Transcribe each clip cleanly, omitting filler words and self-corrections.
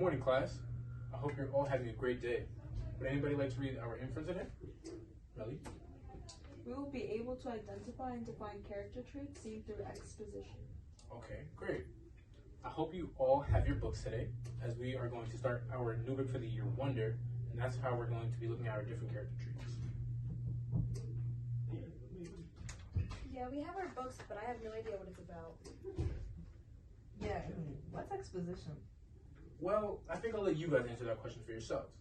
morning, class. I hope you're all having a great day. Would anybody like to read our info today? Melly? We will be able to identify and define character traits seen through exposition. Okay, great. I hope you all have your books today, as we are going to start our new book for the year, Wonder, and that's how we're going to be looking at our different character traits. Yeah, we have our books, but I have no idea what it's about. Yeah, what's exposition? Well, I think I'll let you guys answer that question for yourselves.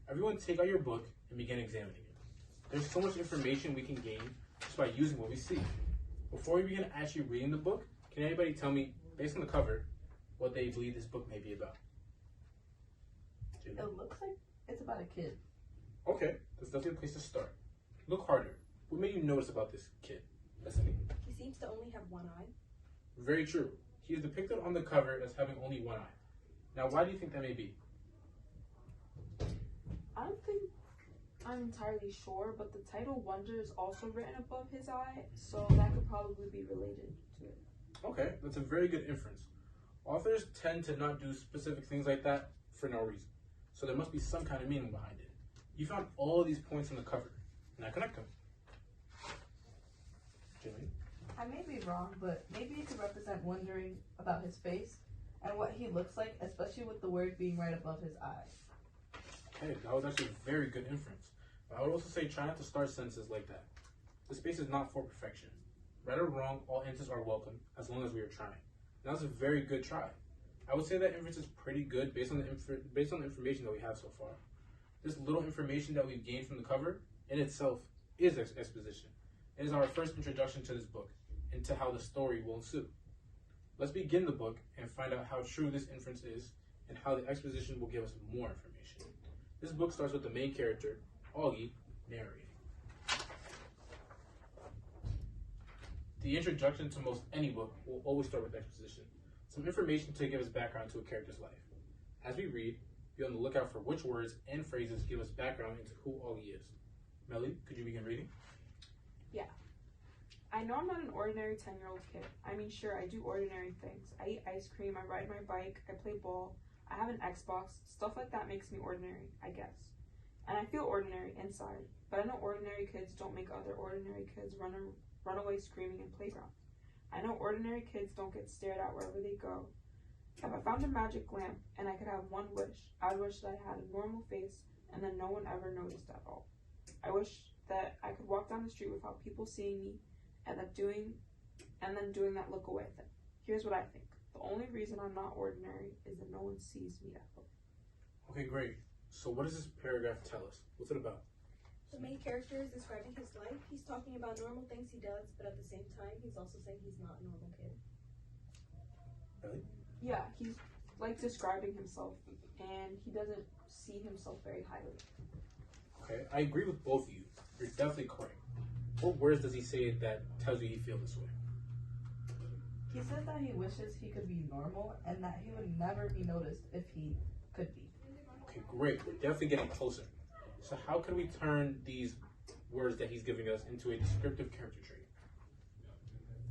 Everyone take out your book and begin examining it. There's so much information we can gain just by using what we see. Before we begin actually reading the book, can anybody tell me, based on the cover, what they believe this book may be about? It looks like it's about a kid. Okay, that's definitely a place to start. Look harder. What made you notice about this kid? Bethany? He seems to only have one eye. Very true. He is depicted on the cover as having only one eye. Now, why do you think that may be? I don't think I'm entirely sure, but the title Wonder is also written above his eye, so that could probably be related to it. Okay, that's a very good inference. Authors tend to not do specific things like that for no reason. So there must be some kind of meaning behind it. You found all of these points in the cover. Now connect them. Jimmy? I may be wrong, but maybe it could represent wondering about his face and what he looks like, especially with the word being right above his eye. Okay, that was actually a very good inference. But I would also say try not to start sentences like that. The space is not for perfection. Right or wrong, all answers are welcome as long as we are trying. That was a very good try. I would say that inference is pretty good based on the information that we have so far. This little information that we've gained from the cover in itself is exposition. It is our first introduction to this book and to how the story will ensue. Let's begin the book and find out how true this inference is and how the exposition will give us more information. This book starts with the main character, Augie, narrating. The introduction to most any book will always start with exposition, some information to give us background to a character's life. As we read, be on the lookout for which words and phrases give us background into who Augie is. Melly, could you begin reading? Yeah. I know I'm not an ordinary 10-year-old kid. I mean, sure, I do ordinary things. I eat ice cream, I ride my bike, I play ball, I have an Xbox. Stuff like that makes me ordinary, I guess. And I feel ordinary inside, but I know ordinary kids don't make other ordinary kids run away screaming in playgrounds. I know ordinary kids don't get stared at wherever they go. If I found a magic lamp and I could have one wish, I would wish that I had a normal face and that no one ever noticed at all. I wish that I could walk down the street without people seeing me and then doing that look away thing. Here's what I think. The only reason I'm not ordinary is that no one sees me that way. Okay, great. So what does this paragraph tell us? What's it about? The main character is describing his life. He's talking about normal things he does, but at the same time, he's also saying he's not a normal kid. Really? Yeah, he's like describing himself and he doesn't see himself very highly. Okay, I agree with both of you. You're definitely correct. What words does he say that tells you he feels this way? He says that he wishes he could be normal and that he would never be noticed if he could be. Okay, great. We're definitely getting closer. So how can we turn these words that he's giving us into a descriptive character trait?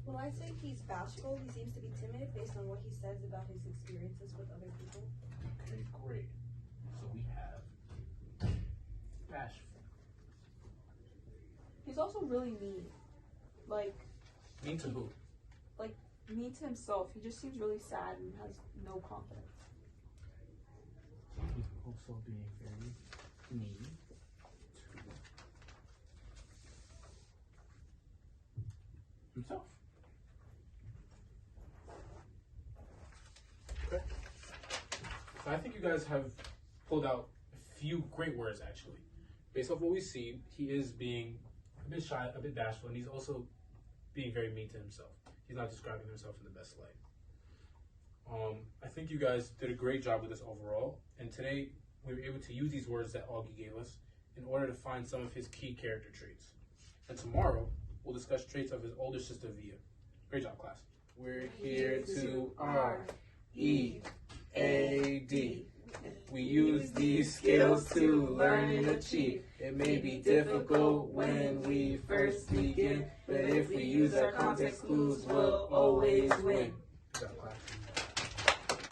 Well, I'd say he's bashful. He seems to be timid based on what he says about his experiences with other people. Okay, great. So we have bashful. He's also really mean. Like, Mean to who? like mean to himself. He just seems really sad and has no confidence. He's also being very mean to himself. Okay. So I think you guys have pulled out a few great words actually. Based off what we see, he is being a bit shy, a bit bashful, and he's also being very mean to himself. He's not describing himself in the best light. I think you guys did a great job with this overall, and today we were able to use these words that Augie gave us in order to find some of his key character traits. And tomorrow, we'll discuss traits of his older sister, Via. Great job, class. We're here to R-E-A-D. We use these skills to learn and achieve. It may be difficult when we first begin, but if we use our context clues, we'll always win. Good job, class.